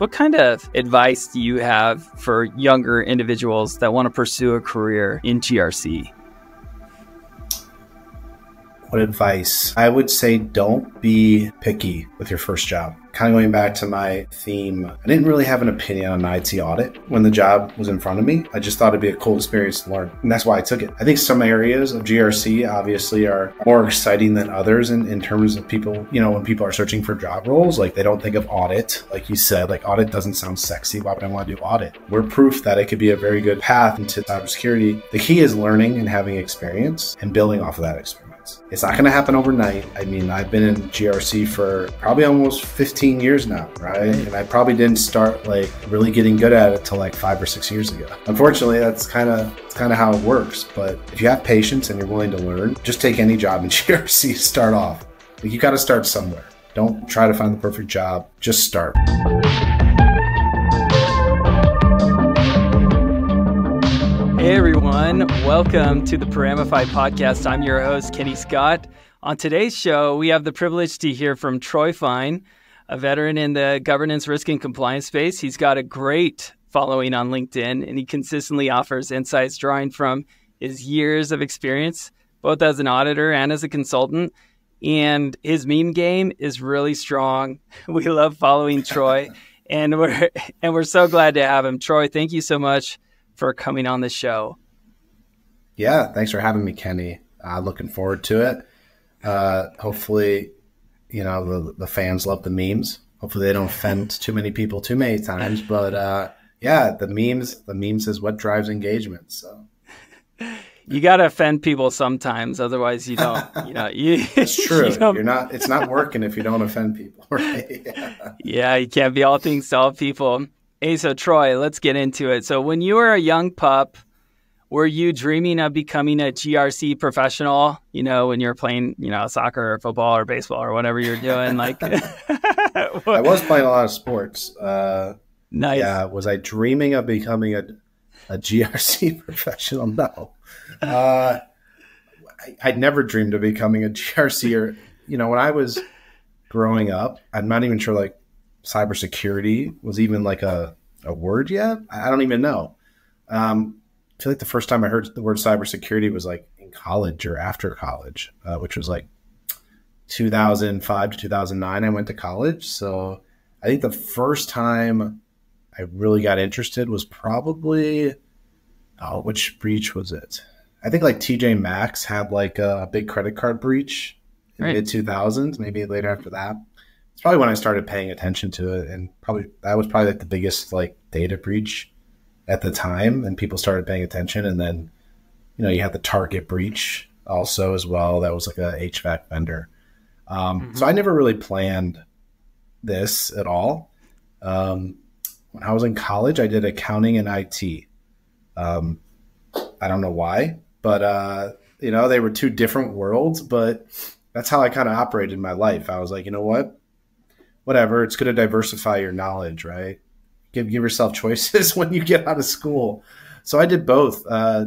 what kind of advice do you have for younger individuals that want to pursue a career in GRC? What advice? I would say don't be picky with your first job. Kind of going back to my theme, I didn't really have an opinion on IT audit when the job was in front of me. I just thought it'd be a cool experience to learn. And that's why I took it. I think some areas of GRC obviously are more exciting than others in terms of people, you know, when people are searching for job roles, like they don't think of audit. Like you said, like audit doesn't sound sexy. Why would I want to do audit? We're proof that it could be a very good path into cybersecurity. The key is learning and having experience and building off of that experience. It's not going to happen overnight. I mean, I've been in GRC for probably almost 15 years now, right? And I probably didn't start like really getting good at it till like 5 or 6 years ago. Unfortunately, that's kind of how it works. But if you have patience and you're willing to learn, just take any job in GRC, start off. Like, you got to start somewhere. Don't try to find the perfect job. Just start. Hey everyone, welcome to the Paramify podcast. I'm your host, Kenny Scott. On today's show, we have the privilege to hear from Troy Fine, a veteran in the governance, risk, and compliance space. He's got a great following on LinkedIn, and he consistently offers insights drawing from his years of experience, both as an auditor and as a consultant. And his meme game is really strong. We love following Troy, and we're so glad to have him. Troy, thank you so much for coming on the show. Yeah, thanks for having me, Kenny. Looking forward to it. Hopefully, you know, the fans love the memes. Hopefully they don't offend too many people too many times. But yeah, the memes is what drives engagement. So you got to offend people sometimes, otherwise you don't. You know, it's true. It's not working if you don't offend people, right? Yeah, you can't be all things to all people. Hey, so Troy, let's get into it. So when you were a young pup, were you dreaming of becoming a GRC professional? You know, when you're playing, you know, soccer or football or baseball or whatever you're doing? Like, I was playing a lot of sports. Nice. Yeah, was I dreaming of becoming a GRC professional? No. I'd never dreamed of becoming a GRC. Or, you know, when I was growing up, I'm not even sure, like, cybersecurity was even like a word yet. I don't even know. I feel like the first time I heard the word cybersecurity was like in college or after college, which was like 2005 to 2009. I went to college. So I think the first time I really got interested was probably, which breach was it? I think like TJ Maxx had like a big credit card breach in the mid 2000s, maybe later after that. It's probably when I started paying attention to it, and that was probably like the biggest like data breach at the time, and people started paying attention. And then, you know, you had the Target breach also as well. That was like a HVAC vendor. So I never really planned this at all. When I was in college, I did accounting and IT. I don't know why, but you know, they were two different worlds, but that's how I kind of operated in my life. I was like, you know what? Whatever, it's going to diversify your knowledge, right? Give yourself choices when you get out of school. So I did both. I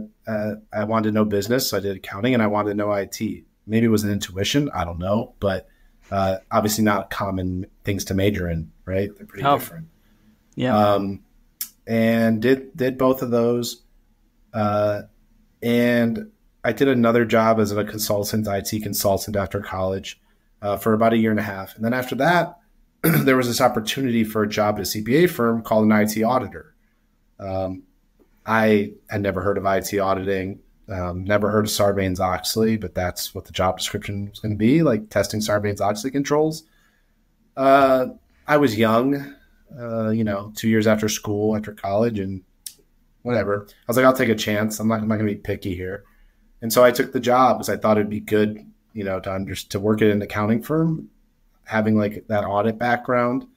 wanted to know business, so I did accounting, and I wanted to know IT. Maybe it was an intuition, I don't know, but obviously not common things to major in, right? They're pretty different. Yeah. And did both of those. And I did another job as a consultant, IT consultant after college for about 1.5 years. And then after that, there was this opportunity for a job at a CPA firm called an IT auditor. I had never heard of IT auditing, never heard of Sarbanes-Oxley, but that's what the job description was going to be, like testing Sarbanes-Oxley controls. I was young, you know, 2 years after school, after college, and whatever. I was like, I'll take a chance. I'm not going to be picky here. And so I took the job because I thought it'd be good, you know, to work at an accounting firm, having like that audit background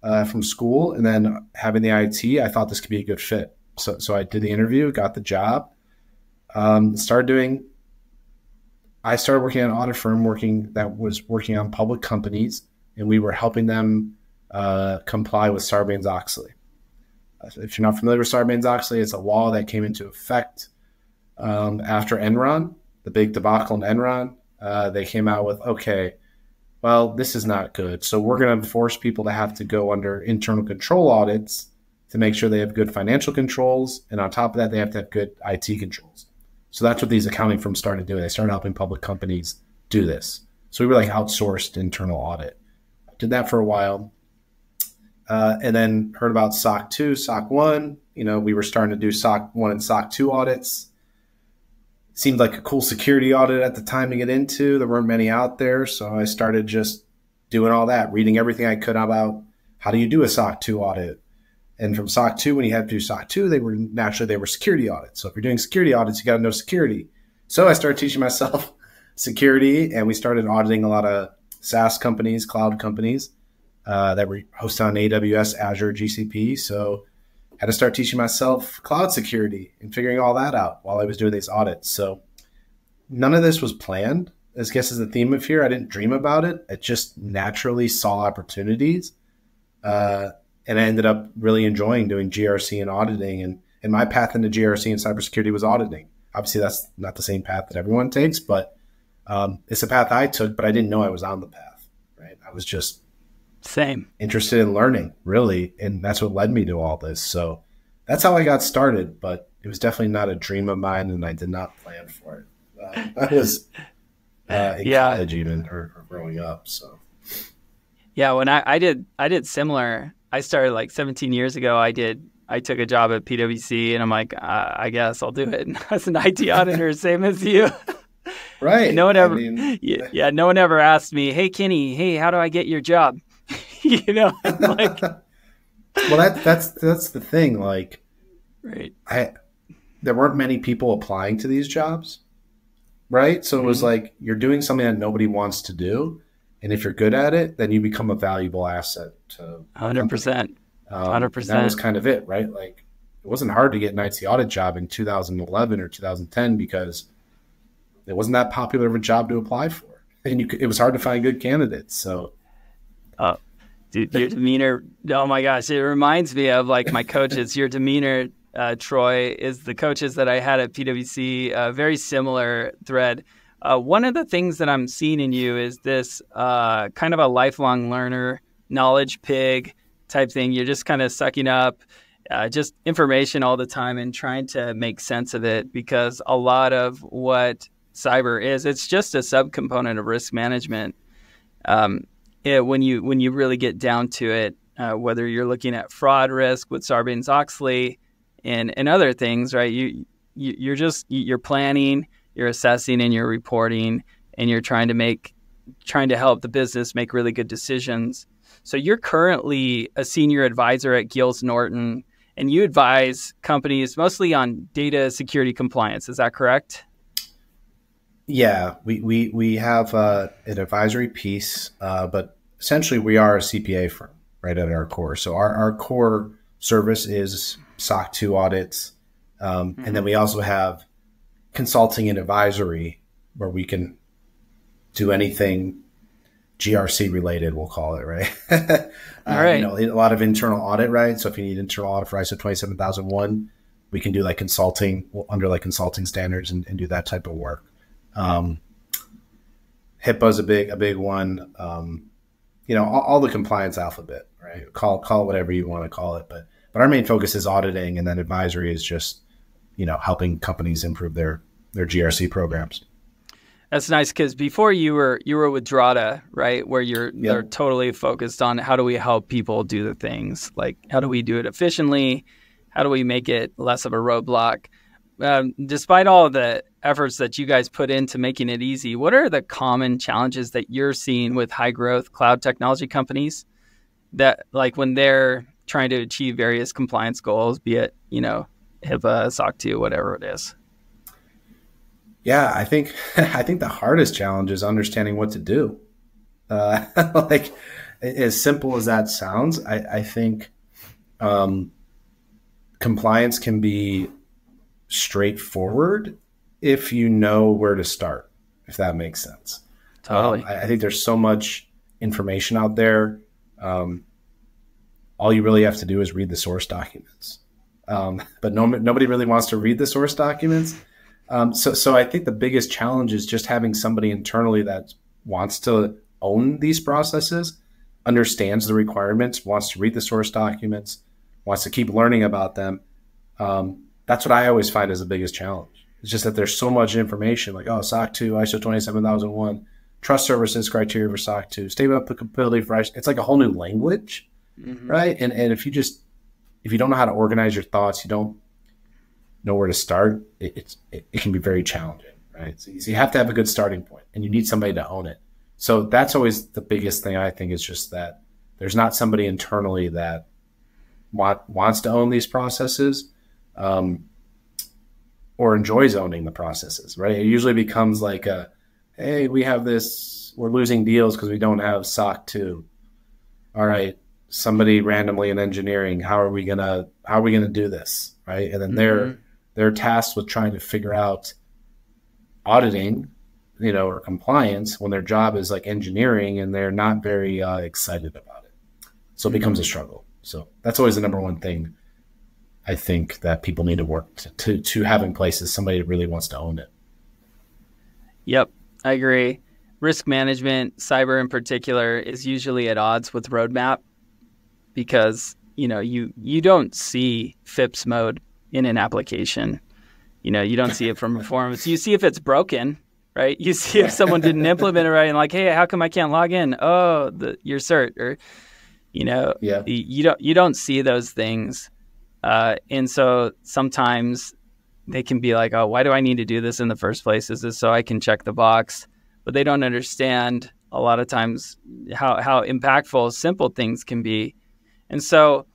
from school, and then having the IT. I thought this could be a good fit. So I did the interview, got the job, I started working at an audit firm that was working on public companies, and we were helping them comply with Sarbanes-Oxley. If you're not familiar with Sarbanes-Oxley, it's a law that came into effect after Enron, the big debacle in Enron. They came out with, okay, well, this is not good. So we're going to force people to have to go under internal control audits to make sure they have good financial controls. And on top of that, they have to have good IT controls. So that's what these accounting firms started doing. They started helping public companies do this. So we were like outsourced internal audit. Did that for a while. And then heard about SOC 2, SOC 1. You know, we were starting to do SOC 1 and SOC 2 audits. Seemed like a cool security audit at the time to get into. There weren't many out there. So I started just doing all that, reading everything I could about how do you do a SOC 2 audit. And from SOC 2, when you had to do SOC 2, they were security audits. So if you're doing security audits, you got to know security. So I started teaching myself security, and we started auditing a lot of SaaS companies, cloud companies that were hosted on AWS, Azure, GCP. So I had to start teaching myself cloud security and figuring all that out while I was doing these audits. So none of this was planned. I guess is the theme of here. I didn't dream about it. I just naturally saw opportunities. And I ended up really enjoying doing GRC and auditing. And my path into GRC and cybersecurity was auditing. Obviously, that's not the same path that everyone takes, but it's a path I took, but I didn't know I was on the path, right? I was just interested in learning, really. And that's what led me to all this. So that's how I got started, but it was definitely not a dream of mine, and I did not plan for it. I was in college even, or growing up. So yeah, when I did similar. I started like 17 years ago. I took a job at PwC, and I'm like, I guess I'll do it. And as an IT auditor, same as you. Right. No one ever, no one ever asked me, hey, Kenny, hey, how do I get your job? You know, like, well, that's the thing. Like, right. There weren't many people applying to these jobs. Right. So it was like, you're doing something that nobody wants to do. And if you're good at it, then you become a valuable asset to 100%. 100%. That was kind of it, right? Like, it wasn't hard to get an IT audit job in 2011 or 2010 because it wasn't that popular of a job to apply for, and it was hard to find good candidates. So, dude, your demeanor. Oh my gosh, it reminds me of like my coaches. Your demeanor, Troy, is the coaches that I had at PwC. Very similar thread. One of the things that I'm seeing in you is this kind of a lifelong learner, knowledge pig type thing. You're just kind of sucking up just information all the time and trying to make sense of it, because a lot of what cyber is, it's just a subcomponent of risk management. When you really get down to it, whether you're looking at fraud risk with Sarbanes-Oxley and other things, right? You're planning, you're assessing, and you're reporting, and you're trying to help the business make really good decisions. So you're currently a senior advisor at Geels Norton, and you advise companies mostly on data security compliance. Is that correct? Yeah, we have an advisory piece, but essentially we are a CPA firm right at our core. So our core service is SOC 2 audits, and then we also have consulting and advisory, where we can do anything GRC related, we'll call it, right? All right. A lot of internal audit, right? So if you need internal audit for ISO 27001, we can do like consulting under like consulting standards and do that type of work. HIPAA is a big one. All the compliance alphabet, right? Call it whatever you want to call it, but our main focus is auditing, and then advisory is just helping companies improve their GRC programs. That's nice, because before you were with Drata, right, where they're totally focused on how do we help people do the things, like how do we do it efficiently, how do we make it less of a roadblock. Despite all of the efforts that you guys put into making it easy, what are the common challenges that you're seeing with high growth cloud technology companies that, like, when they're trying to achieve various compliance goals, be it HIPAA, SOC 2, whatever it is? Yeah, I think the hardest challenge is understanding what to do. Like, as simple as that sounds, I think compliance can be straightforward if you know where to start, if that makes sense. Totally. I think there's so much information out there. All you really have to do is read the source documents. But nobody really wants to read the source documents. So I think the biggest challenge is just having somebody internally that wants to own these processes, understands the requirements, wants to read the source documents, wants to keep learning about them. That's what I always find is the biggest challenge. It's just that there's so much information, like, oh, SOC 2, ISO 27001, trust services criteria for SOC 2, statement of applicability for ISO. It's like a whole new language, right? And if you don't know how to organize your thoughts, you don't know where to start, it can be very challenging, right? So you have to have a good starting point, and you need somebody to own it. So that's always the biggest thing, I think, is just that there's not somebody internally that wants to own these processes, or enjoys owning the processes, right? It usually becomes like hey, we have this, we're losing deals because we don't have SOC 2. All right, somebody randomly in engineering, how are we gonna do this, right? And then they're tasked with trying to figure out auditing, or compliance, when their job is like engineering, and they're not very excited about it. So it becomes a struggle. So that's always the number one thing I think that people need to work to have in place, is somebody that really wants to own it. Yep, I agree. Risk management, cyber in particular, is usually at odds with roadmap, because you don't see FIPS mode in an application. You don't see it from performance. You see if it's broken, right? You see if someone didn't implement it right, and like, hey, how come I can't log in? Oh, your cert, or you don't see those things. And so sometimes they can be like, oh, why do I need to do this in the first place? Is this so I can check the box? But they don't understand a lot of times how impactful simple things can be. And so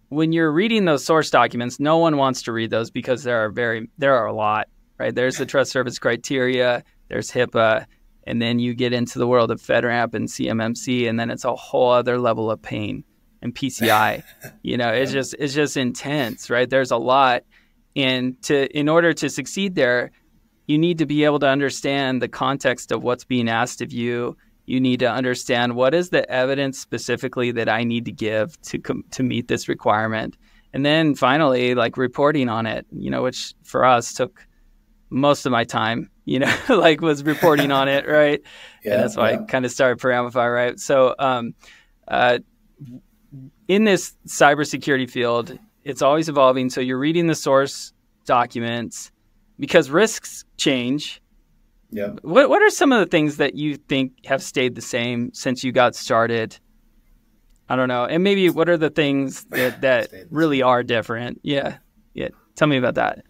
when you're reading those source documents, no one wants to read those, because there are a lot, right? There's the trust service criteria, there's HIPAA, and then you get into the world of FedRAMP and CMMC, and then it's a whole other level of pain. And PCI, it's just intense, right? There's a lot. And in order to succeed there, you need to be able to understand the context of what's being asked of you. You need to understand what is the evidence specifically that I need to give to meet this requirement. And then finally, like reporting on it, which for us took most of my time, like was reporting on it, right? Yeah, and that's why I kind of started Paramify, right? So in this cybersecurity field, it's always evolving. So you're reading the source documents because risks change. Yeah. What are some of the things that you think have stayed the same since you got started? I don't know. And maybe what are the things that really are different? Yeah. Yeah. Tell me about that.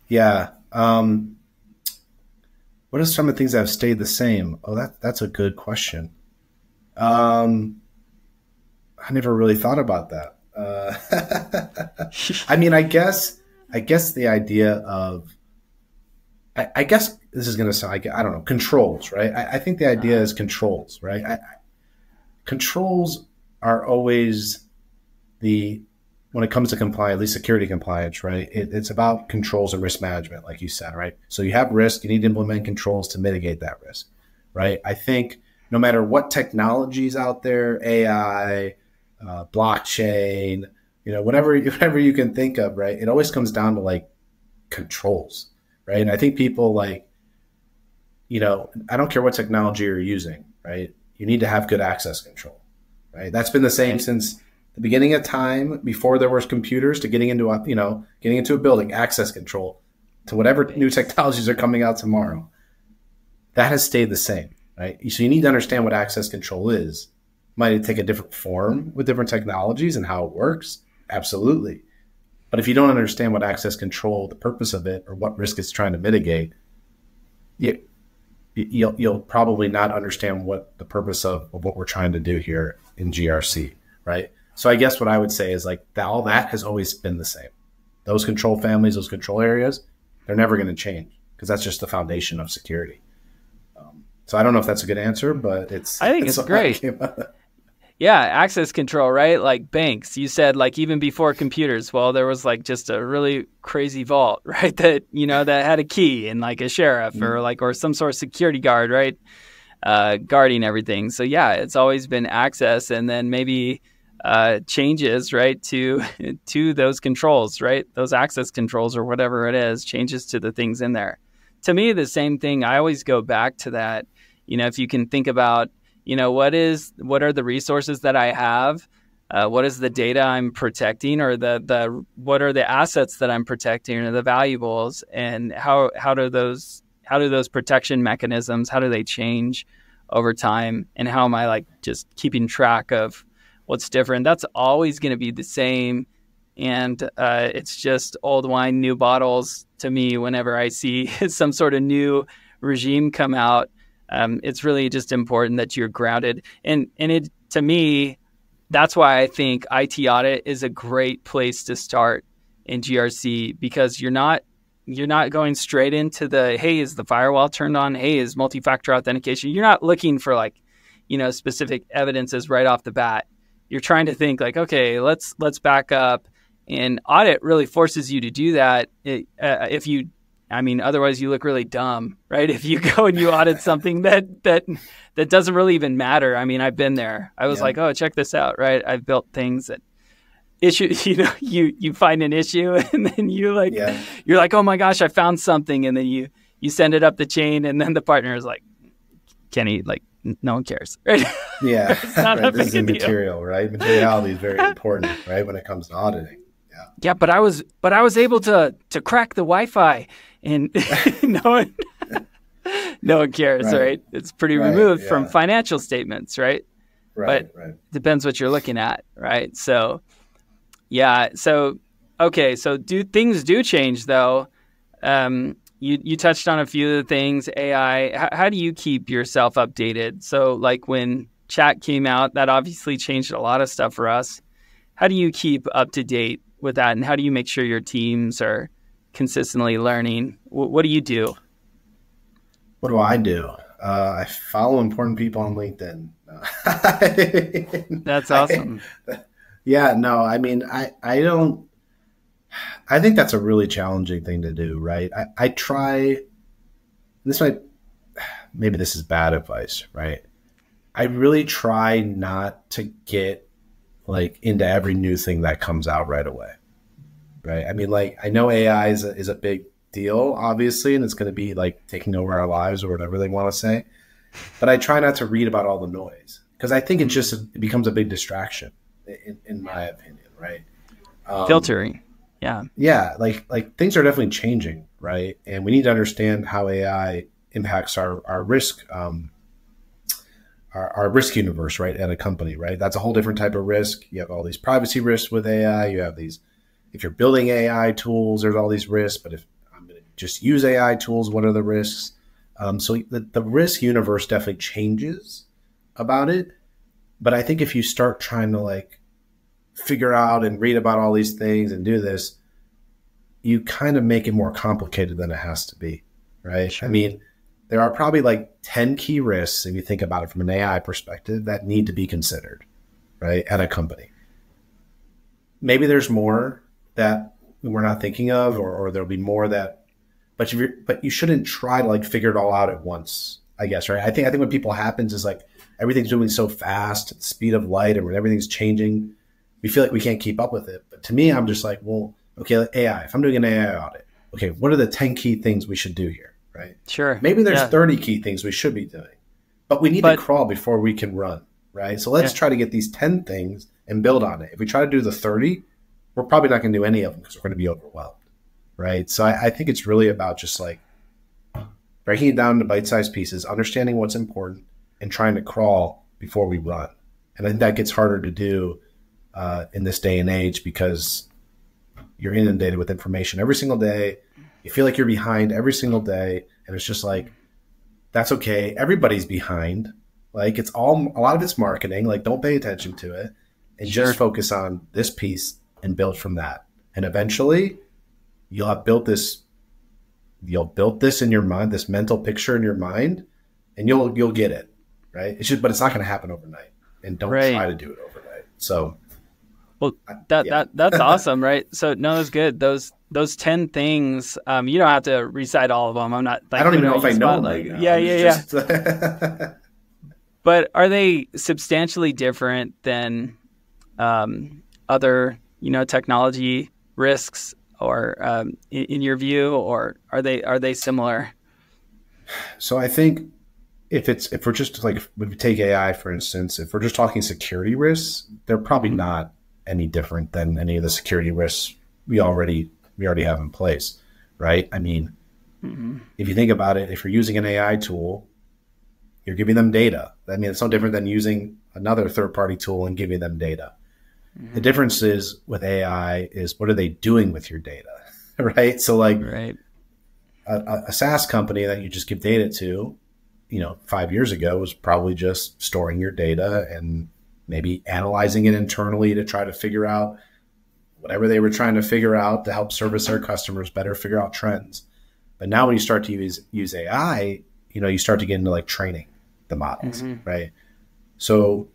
Yeah. What are some of the things that have stayed the same? Oh, that's a good question. I never really thought about that. I mean, I guess the idea of, I guess this is going to sound like, I don't know, controls, right? I think the idea is controls, right? Controls are always when it comes to compliance, at least security compliance, right? It's about controls and risk management, like you said, right? So you have risk, you need to implement controls to mitigate that risk, right? I think no matter what technologies out there, AI, blockchain, whatever you can think of, right? It always comes down to like controls, right? And I think people I don't care what technology you're using, right? You need to have good access control, right? That's been the same since the beginning of time, before there was computers, to getting into a building, access control, to whatever new technologies are coming out tomorrow. That has stayed the same, right? So you need to understand what access control is. Might it take a different form with different technologies and how it works? Absolutely. But if you don't understand what access control, the purpose of it, or what risk it's trying to mitigate, you'll probably not understand what the purpose of what we're trying to do here in GRC, right? So I guess what I would say is all that has always been the same. Those control families, those control areas, they're never going to change, because that's just the foundation of security. So I don't know if that's a good answer, but I think it's great. Yeah, access control, right? Like banks, you said, even before computers, well, there was just a really crazy vault, right? That, that had a key and a sheriff or some sort of security guard, right? Guarding everything. So yeah, it's always been access, and then maybe changes, right, to those controls, right? Those access controls or whatever it is, changes to the things in there. To me, the same thing, I always go back to that. if you can think about, what are the resources that I have? What is the data I'm protecting, or what are the assets that I'm protecting, or the valuables, and how do those protection mechanisms, how do they change over time, and how am I like just keeping track of what's different? That's always going to be the same, and it's just old wine, new bottles to me. Whenever I see some sort of new regime come out, it's really just important that you're grounded, and it, to me, that's why I think IT audit is a great place to start in GRC, because you're not going straight into the, hey, is the firewall turned on? Hey, is multi-factor authentication? You're not looking for like, specific evidences right off the bat. You're trying to think like, okay, let's back up, and audit really forces you to do that. Otherwise you look really dumb, right? If you go and you audit something that doesn't really even matter. I mean, I've been there. I was like, oh, check this out, right? I've built things that issue, you find an issue, and then you're like, oh my gosh, I found something. And then you send it up the chain, and then the partner is like, Kenny, like, no one cares, right? Yeah. It's not right. a This is big deal. material, right? Materiality is very important, right? When it comes to auditing. Yeah, but I was able to crack the Wi-Fi, and no one cares, right? It's pretty removed from financial statements, right? But depends what you're looking at, right? So, yeah. So, okay. So things do change though. You touched on a few of the things, AI. How do you keep yourself updated? So like when chat came out, that obviously changed a lot of stuff for us. How do you keep up to date with that? And how do you make sure your teams are consistently learning? What do you do? What do I do? I follow important people on LinkedIn. That's awesome. I don't, I think that's a really challenging thing to do, right? I try, maybe this is bad advice, right? I really try not to get like into every new thing that comes out right away, right? I mean, like, I know AI is a big deal, obviously, and it's going to be like taking over our lives or whatever they want to say. But I try not to read about all the noise, because I think it becomes a big distraction, in my opinion, right? Filtering, yeah. Yeah, like things are definitely changing, right? And we need to understand how AI impacts our risk, our risk universe, right, at a company, right? That's a whole different type of risk. You have all these privacy risks with AI. You have these, if you're building AI tools, there's all these risks. But if I'm going to just use AI tools, what are the risks? So the risk universe definitely changes about it. But I think if you start trying to like figure out and read about all these things and do this, you kind of make it more complicated than it has to be, right? Sure. I mean, there are probably like 10 key risks, if you think about it from an AI perspective, that need to be considered, right, at a company. Maybe there's more that we're not thinking of, or there'll be more that, but you shouldn't try to like figure it all out at once, I guess, right? I think what people happens is like everything's moving so fast, at the speed of light, and when everything's changing, we feel like we can't keep up with it. But to me, I'm just like, well, okay, like AI, if I'm doing an AI audit, okay, what are the 10 key things we should do here? Right. Sure. Maybe there's 30 key things we should be doing, but we need to crawl before we can run. Right. So let's try to get these 10 things and build on it. If we try to do the 30, we're probably not going to do any of them because we're going to be overwhelmed. Right. So I think it's really about just like breaking it down into bite-sized pieces, understanding what's important, and trying to crawl before we run. And I think that gets harder to do in this day and age, because you're inundated with information every single day. You feel like you're behind every single day, and it's just like, that's okay. Everybody's behind. Like, it's all, a lot of it's marketing. Like, don't pay attention to it, and just focus on this piece and build from that. And eventually you'll have built this in your mind, this mental picture in your mind, and you'll get it, right? But it's not going to happen overnight, and don't try to do it overnight. So, well, that's awesome, right? So no, that's good. Those 10 things, you don't have to recite all of them. I'm not. Like, I don't even know if I know. Like, yeah. But are they substantially different than other, technology risks, or in your view, or are they similar? So I think if we're just like, if we take AI, for instance, if we're just talking security risks, they're probably not any different than any of the security risks we already have in place, right? I mean, if you think about it, if you're using an AI tool, you're giving them data. I mean, it's no different than using another third-party tool and giving them data. The difference is with AI is what are they doing with your data, right? So like a SaaS company that you just give data to, 5 years ago was probably just storing your data and maybe analyzing it internally to try to figure out whatever they were trying to figure out to help service their customers better, figure out trends. But now when you start to use AI, you start to get into like training the models, right? So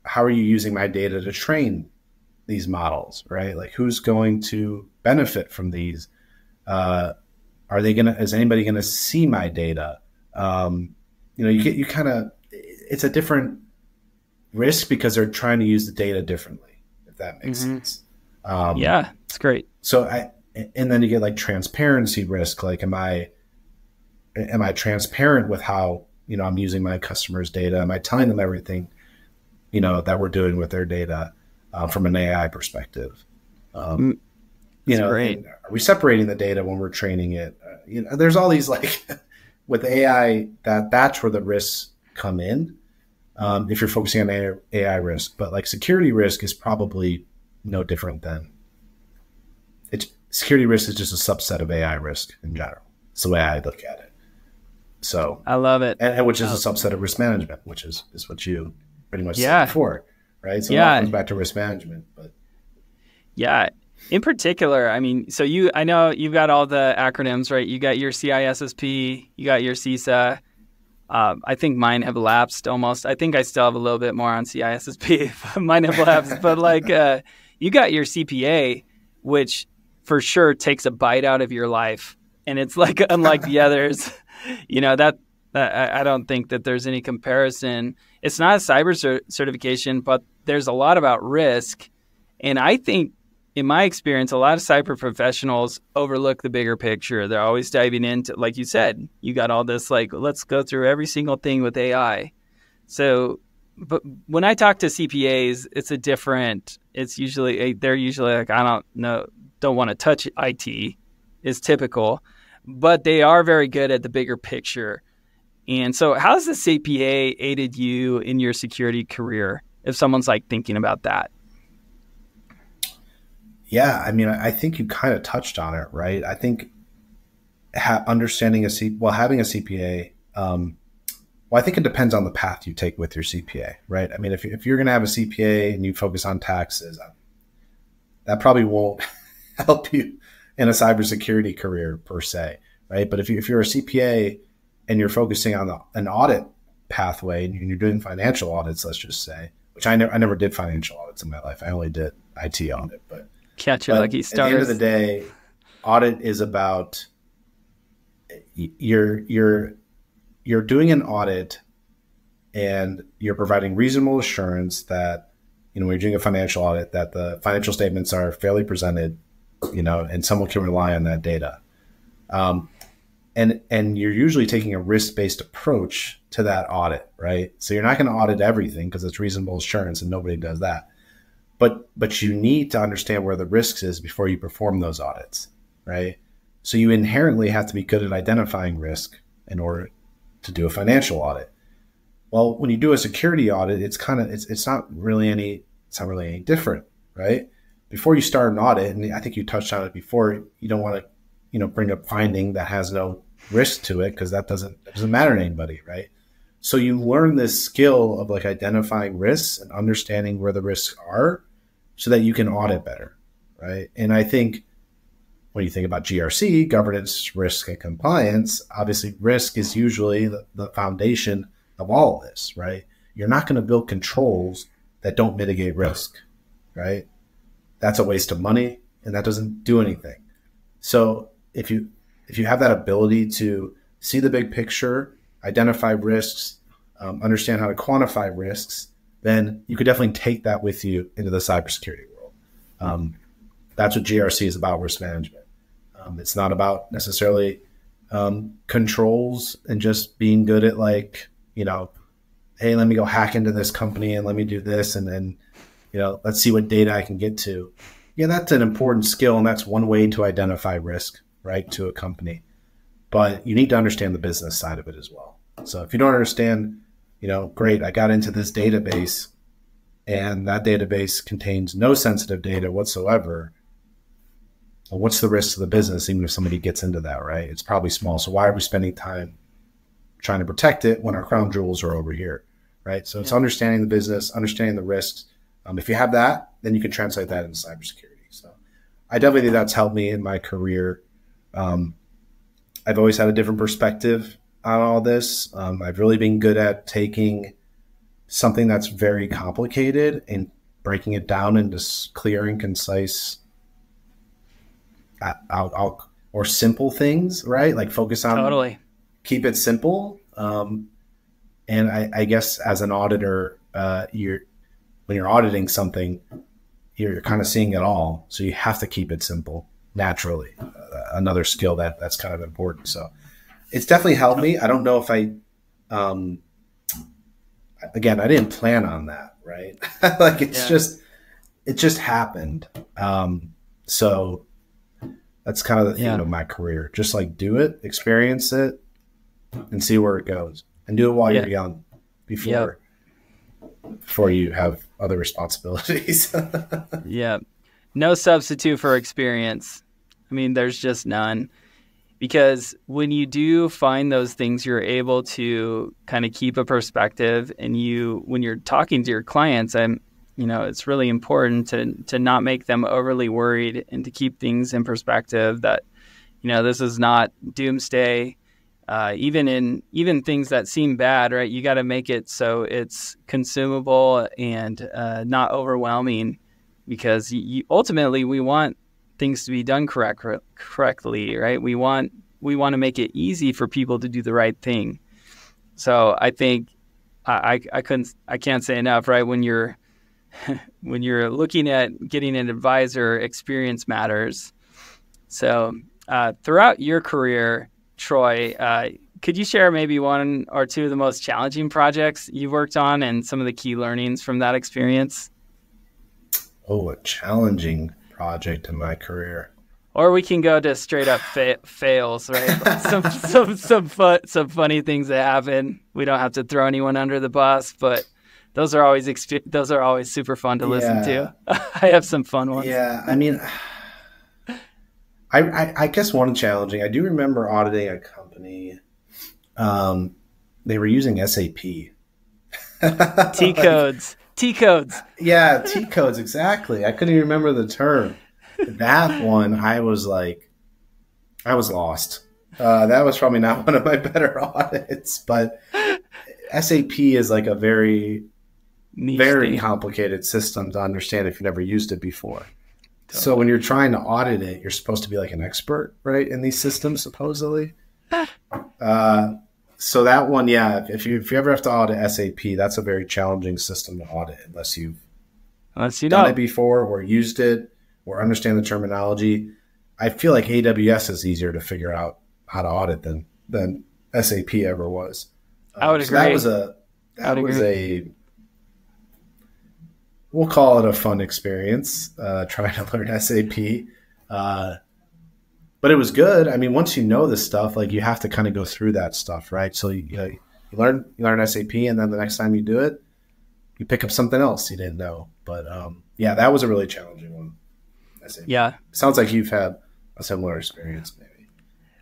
how are you using my data to train these models, right? Like who's going to benefit from these? Is anybody going to see my data? It's a different risk because they're trying to use the data differently, if that makes sense. Yeah, it's great. And then you get like transparency risk. Like, am I transparent with how, I'm using my customers' data? Am I telling them everything, that we're doing with their data from an AI perspective? Great. Are we separating the data when we're training it? There's all these like with AI that's where the risks come in. If you're focusing on AI risk, but like security risk is probably no different than security risk is just a subset of AI risk in general. It's the way I look at it. So I love it. And which is a subset of risk management, which is what you pretty much said before, right? So it all comes back to risk management. But yeah, in particular, I mean, so I know you've got all the acronyms, right? You got your CISSP, you got your CISA. I think mine have lapsed almost. I think I still have a little bit more on CISSP. Mine have lapsed, but like you got your CPA, which for sure takes a bite out of your life, and it's like unlike the others. I don't think that there's any comparison. It's not a cyber certification, but there's a lot about risk, and I think, in my experience, a lot of cyber professionals overlook the bigger picture. They're always diving into, like you said, you got all this like, let's go through every single thing with AI. So, but when I talk to CPAs, it's usually, they're usually like, I don't know, don't want to touch IT is typical, but they are very good at the bigger picture. And so how has the CPA aided you in your security career if someone's like thinking about that? Yeah, I mean, I think you kind of touched on it, right? I think having a CPA, I think it depends on the path you take with your CPA, right? I mean, if you're going to have a CPA and you focus on taxes, that probably won't help you in a cybersecurity career per se, right? But if you're a CPA and you're focusing on an audit pathway and you're doing financial audits, let's just say, which I never did financial audits in my life. I only did IT audit, but catch your lucky stars. At the end of the day, audit is about you're doing an audit and you're providing reasonable assurance that, when you're doing a financial audit, that the financial statements are fairly presented, and someone can rely on that data. And you're usually taking a risk-based approach to that audit, right? So you're not going to audit everything because it's reasonable assurance and nobody does that. But you need to understand where the risks is before you perform those audits, right? So you inherently have to be good at identifying risk in order to do a financial audit. Well, when you do a security audit, it's not really any different, right? Before you start an audit, and I think you touched on it before, you don't want to, bring up finding that has no risk to it because that doesn't matter to anybody, right? So you learn this skill of like identifying risks and understanding where the risks are so that you can audit better, right? And I think when you think about GRC, governance, risk, and compliance, obviously risk is usually the foundation of all of this, right? You're not going to build controls that don't mitigate risk, right? That's a waste of money and that doesn't do anything. So if you have that ability to see the big picture, identify risks, understand how to quantify risks, then you could definitely take that with you into the cybersecurity world. That's what GRC is about, risk management. It's not about necessarily controls and just being good at like, hey, let me go hack into this company and let me do this. And then, let's see what data I can get to. Yeah, that's an important skill. And that's one way to identify risk, right, to a company. But you need to understand the business side of it as well. So if you don't understand, great, I got into this database and that database contains no sensitive data whatsoever. Well, what's the risk to the business, even if somebody gets into that, right? It's probably small. So why are we spending time trying to protect it when our crown jewels are over here, right? So it's understanding the business, understanding the risks. If you have that, then you can translate that into cybersecurity. So I definitely think that's helped me in my career. I've always had a different perspective on all this. I've really been good at taking something that's very complicated and breaking it down into clear and concise or simple things, right? Like focus on keep it simple. And I guess as an auditor, when you're auditing something, you're kind of seeing it all. So you have to keep it simple naturally. Another skill that's kind of important. So it's definitely helped me. I don't know if again, I didn't plan on that, right? Like it just happened. So that's kind of the theme of my career. Just like do it, experience it, and see where it goes. And do it while you're young before you have other responsibilities. Yeah. No substitute for experience. I mean, there's just none. Because when you do find those things, you're able to kind of keep a perspective. And when you're talking to your clients, it's really important to not make them overly worried and to keep things in perspective that, this is not doomsday. Even things that seem bad, right? You got to make it so it's consumable and not overwhelming, because ultimately we want things to be done correctly, right? We want to make it easy for people to do the right thing. So I think I can't say enough, right? When you're looking at getting an advisor, experience matters. So throughout your career, Troy, could you share maybe one or two of the most challenging projects you've worked on and some of the key learnings from that experience? Oh, a challenging project in my career. Or we can go to straight up fails, right? some funny things that happen. We don't have to throw anyone under the bus, but those are always super fun to listen to. I have some fun ones. Yeah, I mean, I guess one challenging. I do remember auditing a company. They were using SAP. T-codes. Yeah, T-codes, exactly. I couldn't even remember the term. That one, I was lost. That was probably not one of my better audits, but SAP is like a very complicated system to understand if you've never used it before. Totally. So when you're trying to audit it, you're supposed to be like an expert, right, in these systems, supposedly. So that one, if you ever have to audit SAP, that's a very challenging system to audit unless you've done it before or used it or understand the terminology. I feel like AWS is easier to figure out how to audit than SAP ever was. I would agree. So that was a we'll call it a fun experience, trying to learn SAP. But it was good. I mean, once you know this stuff, like you have to kind of go through that stuff, right? So you learn SAP, and then the next time you do it, you pick up something else you didn't know. But that was a really challenging one. SAP. Yeah, sounds like you've had a similar experience, maybe.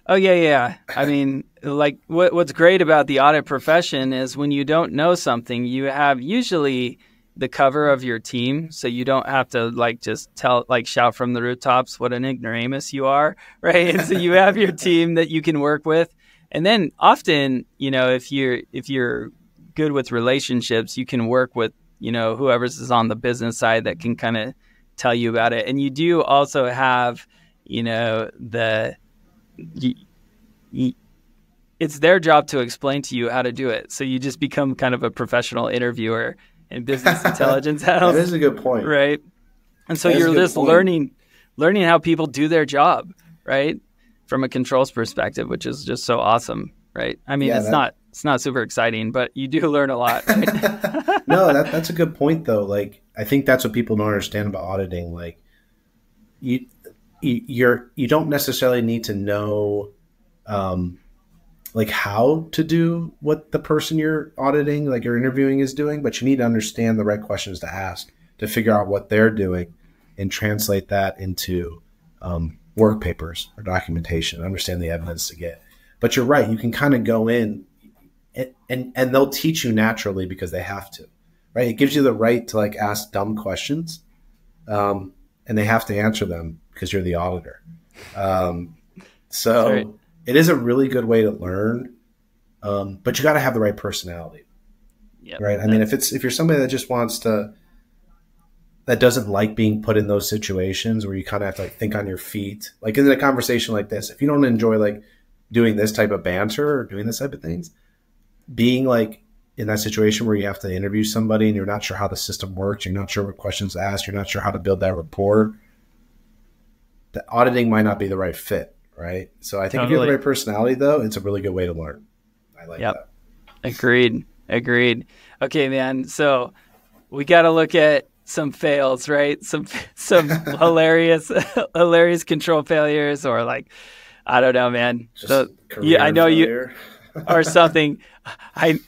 Oh yeah. I mean, like what's great about the audit profession is when you don't know something, you have usually the cover of your team, so you don't have to just shout from the rooftops what an ignoramus you are, right? And so you have your team that you can work with, and then often, if you're good with relationships, you can work with whoever's is on the business side that can kind of tell you about it, and you do also have it's their job to explain to you how to do it, so you just become kind of a professional interviewer and business intelligence analyst. That is a good point. Right. And so you're just learning how people do their job, right? from a controls perspective, which is just so awesome, right? I mean, Yeah, it's not super exciting, but you do learn a lot, right? No, that's a good point though. Like, I think that's what people don't understand about auditing. Like, you don't necessarily need to know like how to do what the person you're auditing, like you're interviewing, is doing, but you need to understand the right questions to ask to figure out what they're doing and translate that into work papers or documentation, understand the evidence to get. But you're right, you can kind of go in and they'll teach you naturally because they have to, right? It gives you the right to like ask dumb questions, and they have to answer them because you're the auditor. So right. It is a really good way to learn, but you got to have the right personality, right? I mean, if you're somebody that just that doesn't like being put in those situations where you kind of have to like think on your feet, like in a conversation like this, if you don't enjoy like doing this type of banter or doing this type of things, being like in that situation where you have to interview somebody and you're not sure how the system works, you're not sure what questions to ask, you're not sure how to build that rapport, the auditing might not be the right fit. Right. So I think if you have the right personality, though, it's a really good way to learn. I like that. Agreed. Okay, man. So we got to look at some fails, right? Some hilarious control failures, or like, I don't know, man. I know failure. You or something. I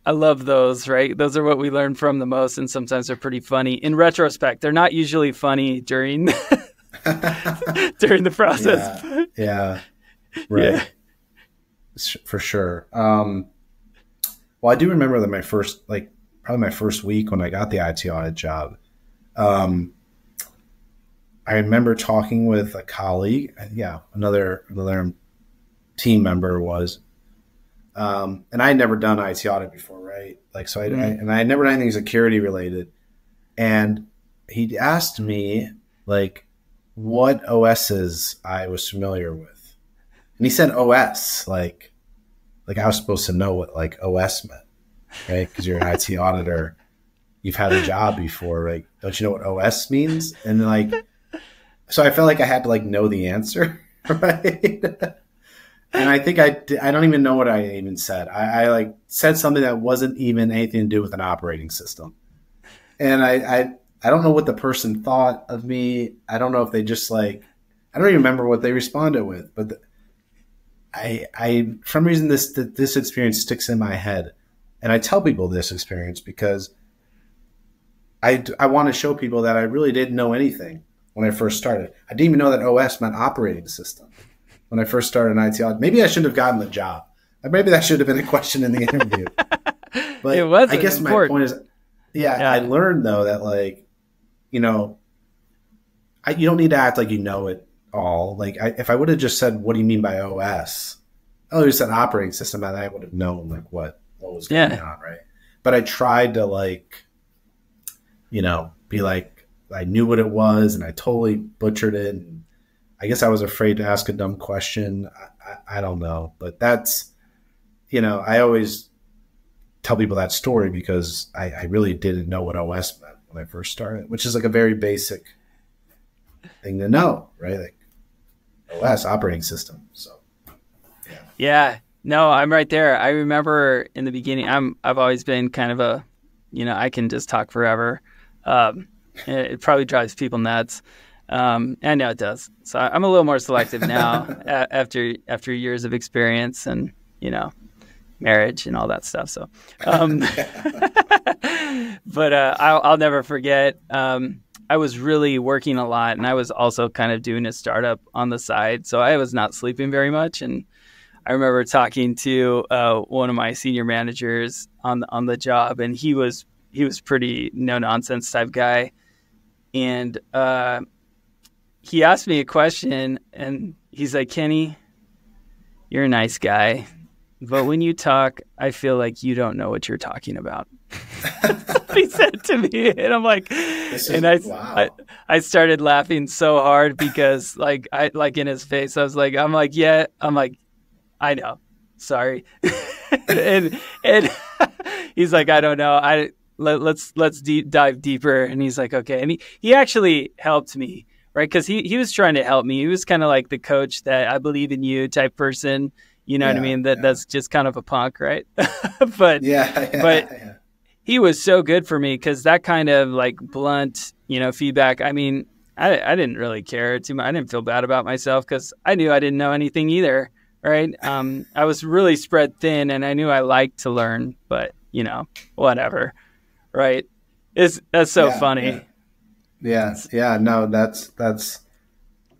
love those, right? Those are what we learn from the most, and sometimes they're pretty funny. In retrospect, they're not usually funny during during the process. Yeah. Right. Yeah. For sure. Well, I do remember that probably my first week when I got the IT audit job, I remember talking with a colleague, another team member was, and I had never done IT audit before, right? Like, so I had never done anything security related. And he asked me like what OSs I was familiar with. And he said OS, like I was supposed to know what like OS meant, right? Because you're an IT auditor, you've had a job before, right? Don't you know what OS means? And like, so I felt like I had to like know the answer, right? And I think I don't even know what I even said. I like said something that wasn't even anything to do with an operating system. And I don't know what the person thought of me. I don't know if they just like, I don't even remember what they responded with, but for some reason this experience sticks in my head. And I tell people this experience because I want to show people that I really didn't know anything when I first started. I didn't even know that OS meant operating system when I first started in IT audit. Maybe I shouldn't have gotten the job. Maybe that should have been a question in the interview. But it was. I guess my point is, I learned though that like, you know, you don't need to act like you know it all. Like if I would have just said, what do you mean by OS? Oh, you said operating system, and I would have known like what was going on, right? But I tried to like, you know, be like, I knew what it was and I totally butchered it. And I guess I was afraid to ask a dumb question. I don't know, but that's, you know, I always tell people that story because I really didn't know what OS meant when I first started, which is like a very basic thing to know, right? Like OS, operating system. So, yeah, no, I'm right there. I remember in the beginning, I've always been kind of a, you know, I can just talk forever. It probably drives people nuts. I know it does. So I'm a little more selective now after years of experience and, you know, marriage and all that stuff. So, but I'll never forget. I was really working a lot, and I was also kind of doing a startup on the side. So I was not sleeping very much. And I remember talking to one of my senior managers on the job, and he was pretty no nonsense type guy. And he asked me a question, and he's like, "Kenny, you're a nice guy, but when you talk, I feel like you don't know what you're talking about." That's what he said to me, and I'm like, I started laughing so hard because like in his face, I was like, I know, sorry, and he's like, I don't know, let's dive deeper, and he's like, okay, and he actually helped me right? Because he was trying to help me. He was kind of like the coach that I believe in you type person. You know what I mean? That's just kind of a punk, right? but yeah. he was so good for me because that kind of like blunt, feedback. I mean, I didn't really care too much. I didn't feel bad about myself because I knew I didn't know anything either, right? I was really spread thin, and I knew I liked to learn, but whatever, right? That's so funny. Yeah. No, that's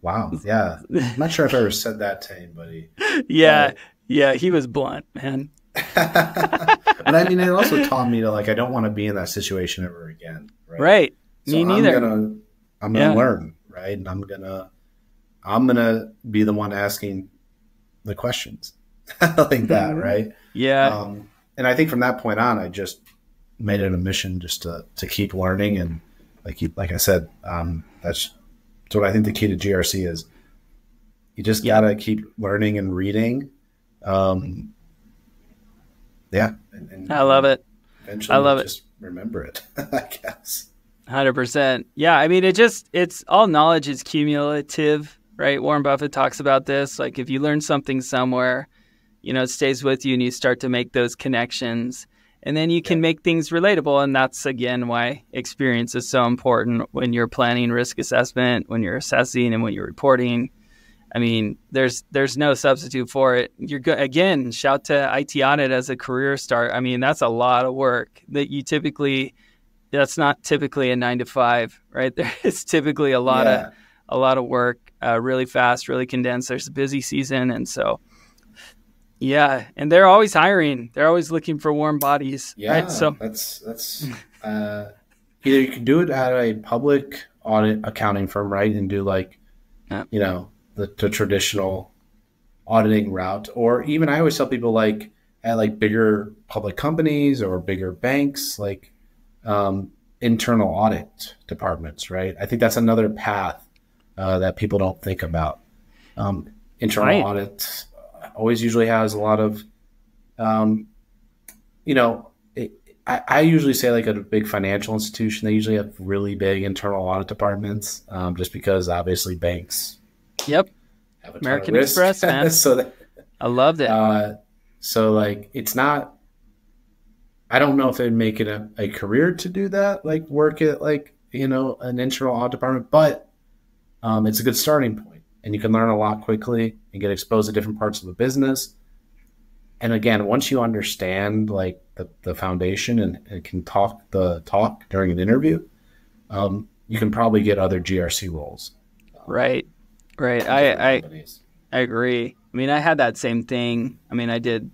wow. Yeah, I'm not sure if I ever said that to anybody. Yeah, he was blunt, man. But I mean, it also taught me to I don't want to be in that situation ever again. Right. So me neither. I'm gonna learn, right? And I'm gonna be the one asking the questions like that, right? Yeah. And I think from that point on, I just made it a mission just to keep learning. And like I said, that's what I think the key to GRC is. You just gotta keep learning and reading. And I love it. Eventually, I love it. Just remember it, I guess. 100%. Yeah, I mean, it's all knowledge is cumulative, right? Warren Buffett talks about this. Like if you learn something somewhere, it stays with you and you start to make those connections. And then you can make things relatable. And that's, again, why experience is so important when you're planning risk assessment, when you're assessing, and when you're reporting. I mean, there's no substitute for it. Again, shout to IT audit as a career start. I mean, that's a lot of work that's not typically a 9 to 5, right? There is typically a lot of work, really fast, really condensed. There's a busy season. And so, and they're always hiring. They're always looking for warm bodies. Yeah. Right? So that's either you can do it at a public audit accounting firm, right? And do the traditional auditing route, or even I always tell people at bigger public companies or bigger banks, internal audit departments, right? I think that's another path that people don't think about. Internal audit always usually has a lot of, I usually say at a big financial institution, they usually have really big internal audit departments, just because obviously banks. Yep. American Express, man. I loved it. It's not, I don't know if they'd make it a career to do that, work at an internal audit department, but it's a good starting point, and you can learn a lot quickly and get exposed to different parts of the business. And again, once you understand the foundation and can talk the talk during an interview, you can probably get other GRC roles. Right. I agree. I mean, I had that same thing. I mean, I did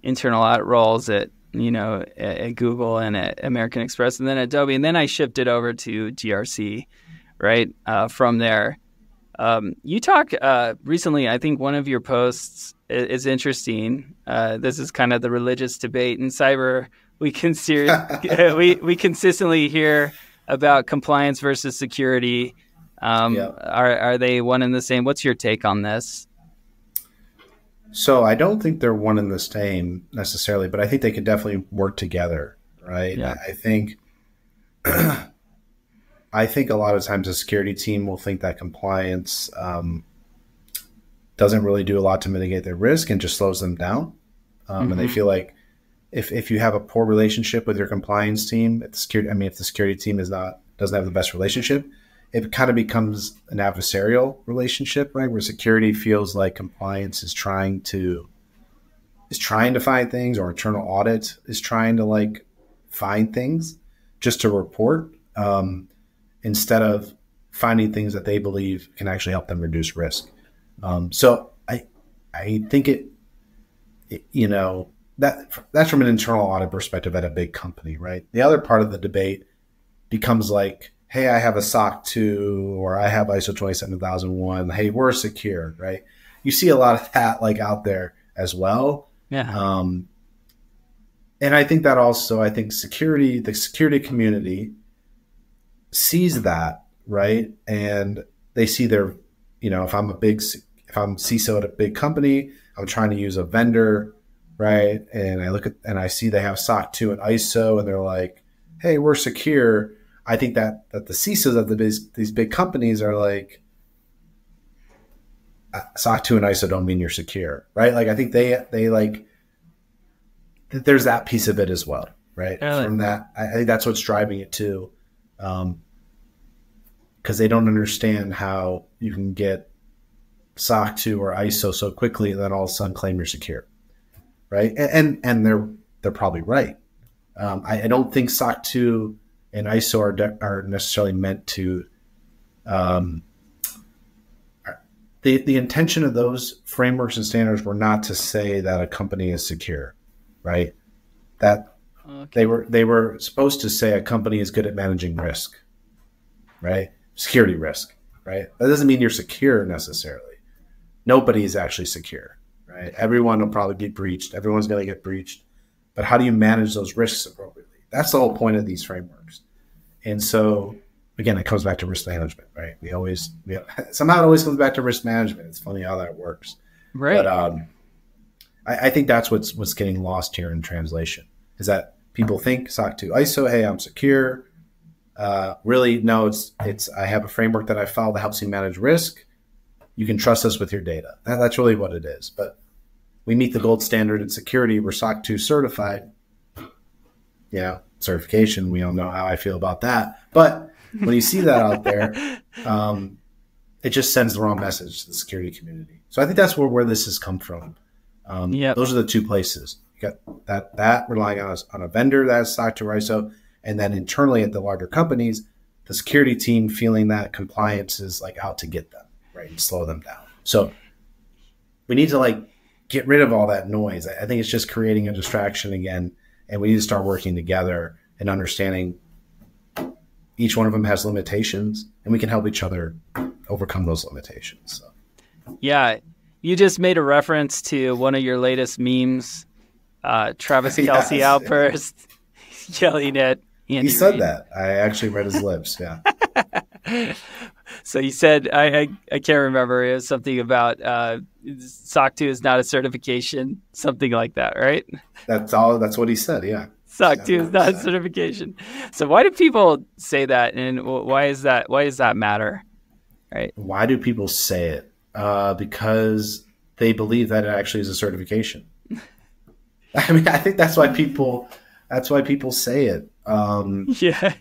internal audit roles at Google and at American Express, and then at Adobe, and then I shifted over to GRC, right? From there, you talk recently. I think one of your posts is interesting. This is kind of the religious debate in cyber. We consistently hear about compliance versus security. Are they one and the same? What's your take on this? So I don't think they're one and the same necessarily, but I think they could definitely work together, right? Yeah. I think a lot of times a security team will think that compliance doesn't really do a lot to mitigate their risk and just slows them down. And they feel like if you have a poor relationship with your compliance team, if the security team doesn't have the best relationship, it kind of becomes an adversarial relationship, right? Where security feels like compliance is trying to find things, or internal audit is trying to find things just to report, instead of finding things that they believe can actually help them reduce risk. So I think that's from an internal audit perspective at a big company, right? The other part of the debate becomes hey, I have a SOC 2, or I have ISO 27001. Hey, we're secure, right? You see a lot of that out there as well. Yeah. And I think that also, the security community sees that, right? And they see if I'm CISO at a big company, I'm trying to use a vendor, right? And I see they have SOC 2 and ISO, and they're like, hey, we're secure. I think that the CISOs of these big companies are like, SOC 2 and ISO don't mean you're secure, right? Like I think they like, there's that piece of it as well, right? Really? From that, I think that's what's driving it too, because they don't understand how you can get SOC 2 or ISO so quickly and then all of a sudden claim you're secure, right? And they're probably right. I don't think SOC 2 and ISO are necessarily meant to. The intention of those frameworks and standards were not to say that a company is secure, right? That they were supposed to say a company is good at managing risk, right? Security risk, right? That doesn't mean you're secure necessarily. Nobody is actually secure, right? Everyone will probably get breached. Everyone's going to get breached. But how do you manage those risks appropriately? That's the whole point of these frameworks. And so, again, it comes back to risk management, right? Somehow it always comes back to risk management. It's funny how that works. Right. But I think that's what's getting lost here in translation, is that people think SOC 2 ISO, hey, I'm secure. Really, no, it's I have a framework that I follow that helps you manage risk. You can trust us with your data. That's really what it is. But we meet the gold standard in security. We're SOC 2 certified. Certification, we all know how I feel about that. But when you see that out there, it just sends the wrong message to the security community. So I think that's where this has come from. Those are the two places. You got that relying on a vendor that has SOC 2 or ISO, and then internally at the larger companies, the security team feeling that compliance is like out to get them, right, and slow them down. So we need to like get rid of all that noise. I think it's just creating a distraction again, and we need to start working together and understanding each one of them has limitations, and we can help each other overcome those limitations. So. Yeah, you just made a reference to one of your latest memes, Travis Kelce outburst, yelling at Andy He said Reid. that. I actually read his lips, yeah. So you said, I can't remember, it was something about SOC 2 is not a certification, something like that, right? That's what he said, yeah. SOC 2 is not a certification. So why do people say that, and why does that matter, right? Why do people say it? Because they believe that it actually is a certification. I mean, I think that's why people say it. Yeah.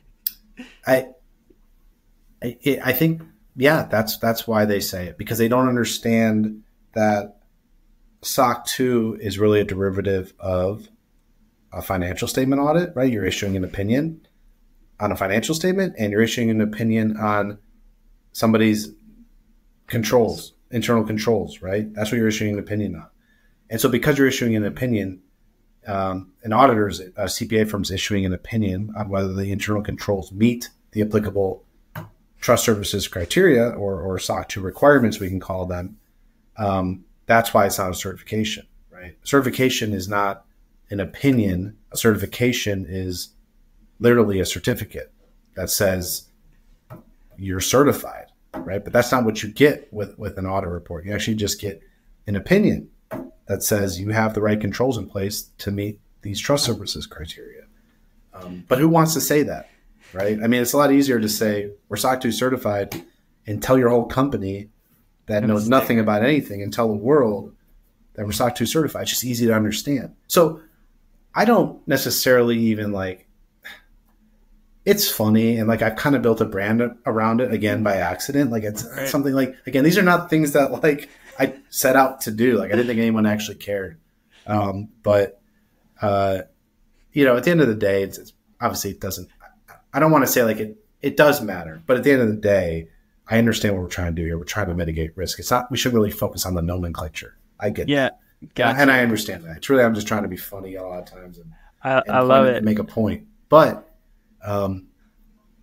I think, yeah, that's why they say it, because they don't understand that SOC 2 is really a derivative of a financial statement audit, right? You're issuing an opinion on a financial statement, and you're issuing an opinion on somebody's controls, internal controls, right? That's what you're issuing an opinion on. And so because you're issuing an opinion, an auditor's, a CPA firm's issuing an opinion on whether the internal controls meet the applicable trust services criteria or SOC 2 requirements, we can call them. That's why it's not a certification, right? Certification is not an opinion. A certification is literally a certificate that says you're certified, right? But that's not what you get with an audit report. You actually just get an opinion that says you have the right controls in place to meet these trust services criteria. But who wants to say that, right? I mean, it's a lot easier to say we're SOC 2 certified and tell your whole company that knows nothing about anything and tell the world that we're SOC 2 certified. It's just easy to understand. So I don't necessarily even it's funny. And I've kind of built a brand around it again by accident. It's right. Something again, these are not things that I set out to do. I didn't think anyone actually cared. But at the end of the day, it's obviously it doesn't, I don't want to say it does matter, but at the end of the day, I understand what we're trying to do here. We're trying to mitigate risk. It's not, we should really focus on the nomenclature. I get that. Gotcha. And I understand that. It's really, I'm just trying to be funny a lot of times and I love it. Make a point. But,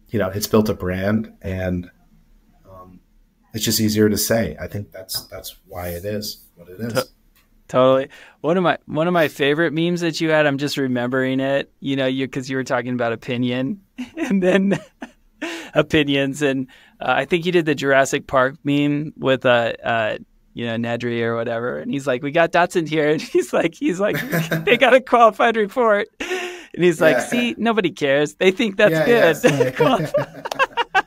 it's built a brand, and it's just easier to say. I think that's why it is what it is. Totally. One of my favorite memes that you had, I'm just remembering it, because you were talking about opinion and then opinions. And I think you did the Jurassic Park meme with Nedry or whatever. And he's like, we got Dotson here. And he's like, they got a qualified report. And he's like, see, nobody cares. They think that's good.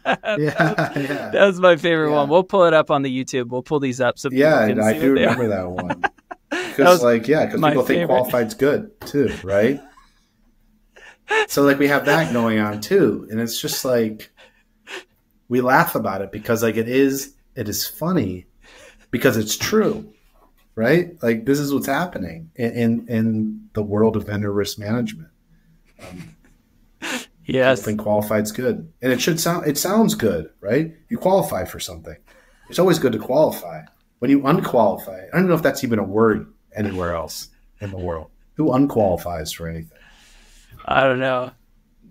That was my favorite one. We'll pull it up on the YouTube. We'll pull these up. So and I do remember that one. Because people think qualified's good too, right? So like we have that going on too. And it's just like, we laugh about it because like it is funny because it's true, right? Like this is what's happening in the world of vendor risk management. Yes. People think qualified's good. And it sounds good, right? You qualify for something. It's always good to qualify. When you unqualify, I don't know if that's even a word anywhere else in the world. Who unqualifies for anything? I don't know.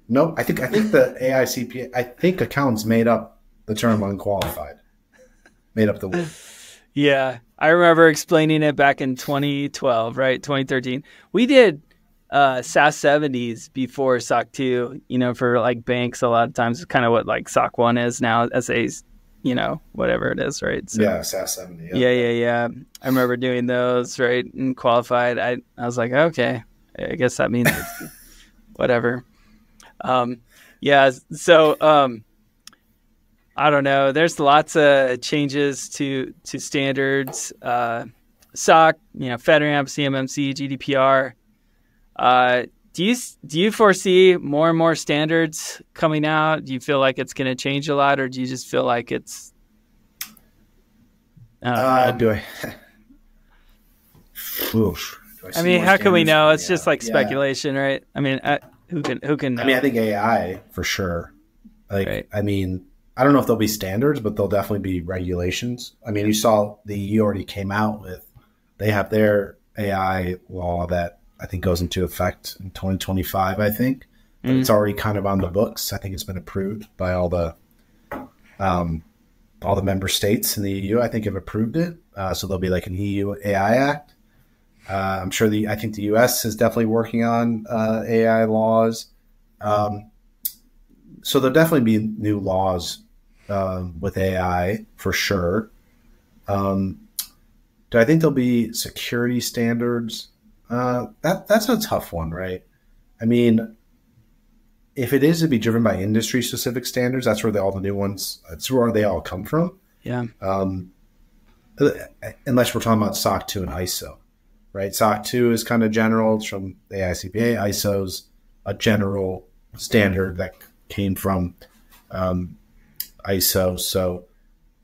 No, I think the AICPA, I think accountants made up the term unqualified. Made up the word. Yeah. I remember explaining it back in 2012, right? 2013. We did SAS 70s before SOC 2, for like banks. A lot of times it's kind of what like SOC 1 is now, SAs, whatever it is, right? So, yeah, SAS 70. Yeah. I remember doing those, right? And qualified. I was like, okay, I guess that means it's whatever. So I don't know. There's lots of changes to standards, SOC, FedRAMP, CMMC, GDPR. Do you foresee more and more standards coming out? Do you feel like it's going to change a lot, or do you just feel like it's? Do I? I mean, how can we know? It's just like speculation, right? I mean, who can know? I mean, I think AI for sure. Right. I mean, I don't know if there'll be standards, but there'll definitely be regulations. I mean, you saw the EU already came out with, they have their AI law that I think goes into effect in 2025, I think. But it's already kind of on the books. I think it's been approved by all the member states in the EU, I think, have approved it. So there'll be like an EU AI Act. I'm sure I think the US is definitely working on AI laws. So there'll definitely be new laws with AI for sure. Do I think there'll be security standards? That's a tough one, right? I mean, if it is to be driven by industry specific standards, that's where all the new ones, that's where they all come from. Yeah. Unless we're talking about SOC 2 and ISO, right? SOC 2 is kind of general. It's from the AICPA. ISO's a general standard that came from ISO. So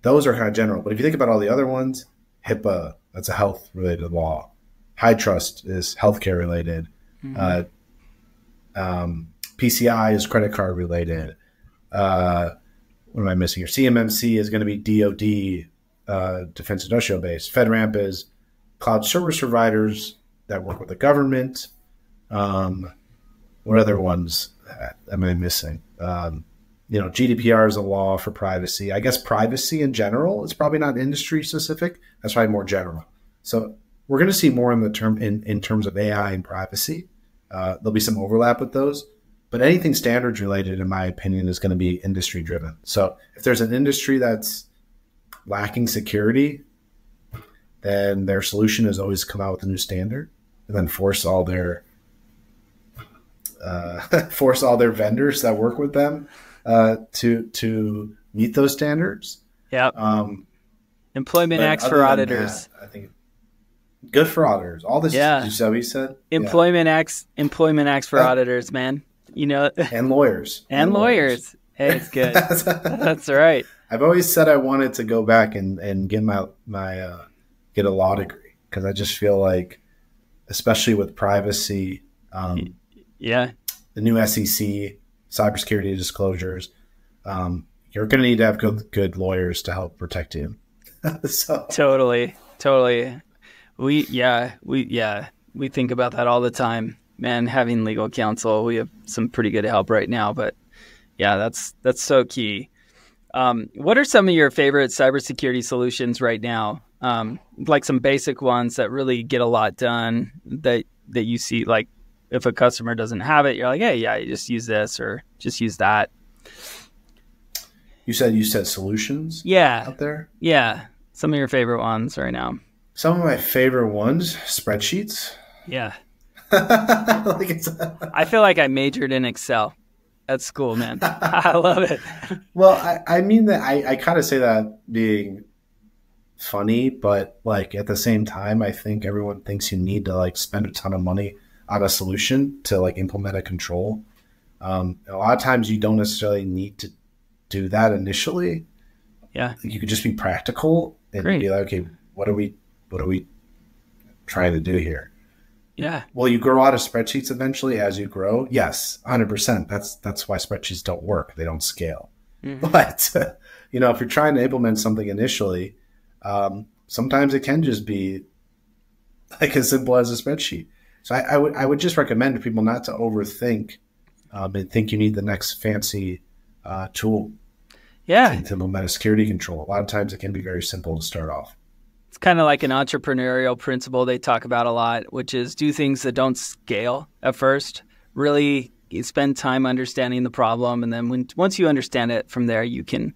those are kind of general. But if you think about all the other ones, HIPAA, that's a health related law. High trust is healthcare related. PCI is credit card related. What am I missing here? CMMC is going to be DoD, defense industrial base. FedRAMP is cloud service providers that work with the government. What other ones am I missing? GDPR is a law for privacy. I guess privacy in general is probably not industry specific. That's probably more general. So we're going to see more in the in terms of AI and privacy. There'll be some overlap with those, but anything standards related, in my opinion, is going to be industry driven. So if there's an industry that's lacking security, then their solution is always come out with a new standard and then force all their vendors that work with them to meet those standards. Yeah. Employment Acts for auditors. That, I think good for auditors. All this. Yeah. Is that what you said? Employment Acts for auditors, man. And lawyers. And lawyers. Hey, it's good. That's right. I've always said I wanted to go back and get get a law degree because I just feel like, especially with privacy, the new SEC, cybersecurity disclosures, you're going to need to have good lawyers to help protect you. So. Totally. We think about that all the time, man. Having legal counsel, we have some pretty good help right now, but yeah, that's so key. What are some of your favorite cybersecurity solutions right now? Like some basic ones that really get a lot done that you see, like if a customer doesn't have it, you're like, hey, yeah, you just use this or just use that. You said solutions? Out there? Yeah. Some of your favorite ones right now. Some of my favorite ones, spreadsheets. Yeah. Like I feel like I majored in Excel at school, man. I love it. well, I mean that I kind of say that being funny, but like at the same time, I think everyone thinks you need to like spend a ton of money on a solution to like implement a control. A lot of times you don't necessarily need to do that initially. Yeah. You could just be practical and Great. be like, okay, what are we trying to do here? Yeah. Will you grow out of spreadsheets eventually as you grow? Yes, 100%. That's why spreadsheets don't work. They don't scale. Mm-hmm. But, if you're trying to implement something initially, sometimes it can just be like as simple as a spreadsheet. So I would just recommend to people not to overthink and think you need the next fancy tool Yeah. to implement a security control. A lot of times it can be very simple to start off. It's kind of like an entrepreneurial principle they talk about a lot, which is do things that don't scale at first. Really spend time understanding the problem, and then once you understand it, from there you can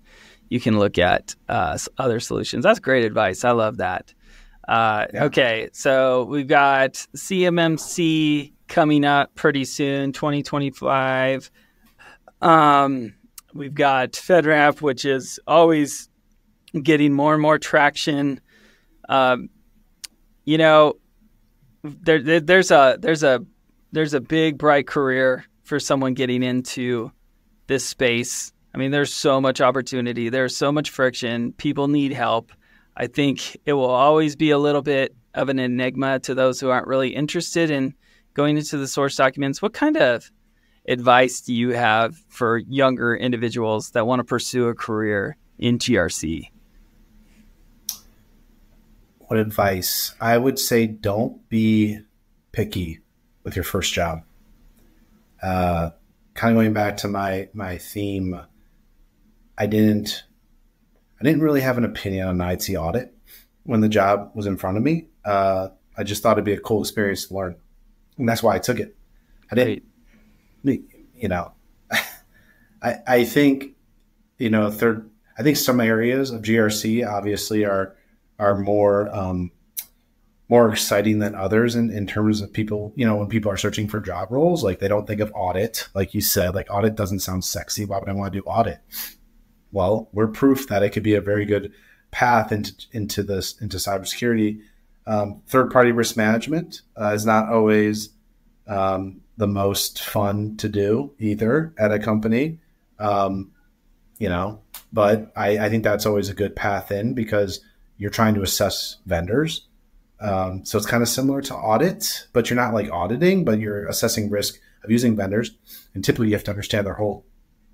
look at other solutions. That's great advice. I love that. Yeah. Okay, so we've got CMMC coming up pretty soon, 2025. We've got FedRAMP, which is always getting more and more traction. There's a big bright career for someone getting into this space. I mean, there's so much opportunity. There's so much friction. People need help. I think it will always be a little bit of an enigma to those who aren't really interested in going into the source documents. What kind of advice do you have for younger individuals that want to pursue a career in GRC? What advice? I would say don't be picky with your first job. Kind of going back to my theme, I didn't really have an opinion on an IT audit when the job was in front of me. I just thought it'd be a cool experience to learn, and that's why I took it. I didn't, I think, I think some areas of GRC obviously are more exciting than others in terms of people, when people are searching for job roles, like they don't think of audit. Like you said, like audit doesn't sound sexy. Why would I want to do audit? Well, we're proof that it could be a very good path into cybersecurity. Third-party risk management is not always the most fun to do either at a company, but I think that's always a good path in because you're trying to assess vendors. So it's kind of similar to audit, but you're not like auditing, but you're assessing risk of using vendors. And typically you have to understand their whole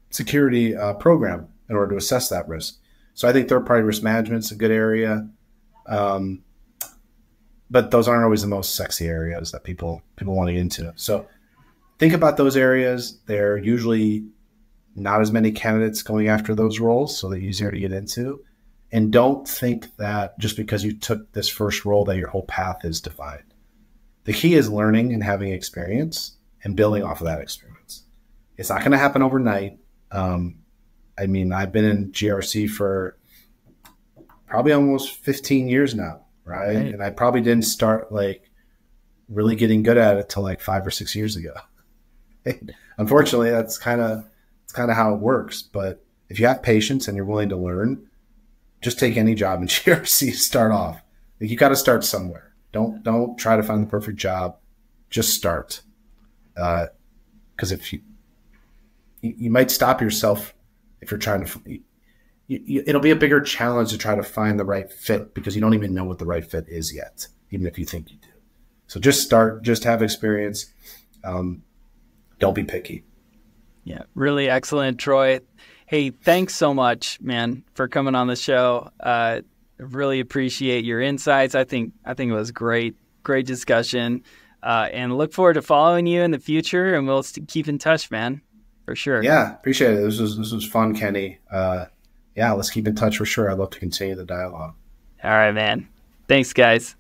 security program in order to assess that risk. So I think third-party risk management is a good area. But those aren't always the most sexy areas that people want to get into. So think about those areas. They're usually not as many candidates going after those roles, so they're easier to get into. And don't think that just because you took this first role that your whole path is defined. The key is learning and having experience and building off of that experience. It's not going to happen overnight. I've been in GRC for probably almost 15 years now, right? And I probably didn't start like really getting good at it till like 5 or 6 years ago. Unfortunately, that's kind of how it works. But if you have patience and you're willing to learn, just take any job in GRC, start off. Like you got to start somewhere. Don't try to find the perfect job. Just start. Because if you might stop yourself if you're trying to, it'll be a bigger challenge to try to find the right fit because you don't even know what the right fit is yet, even if you think you do. So just start, just have experience. Don't be picky. Yeah, really excellent, Troy. Hey, thanks so much, man, for coming on the show. Really appreciate your insights. I think it was great discussion, and look forward to following you in the future. And we'll keep in touch, man, for sure. Yeah, appreciate it. This was fun, Kenny. Let's keep in touch for sure. I'd love to continue the dialogue. All right, man. Thanks, guys.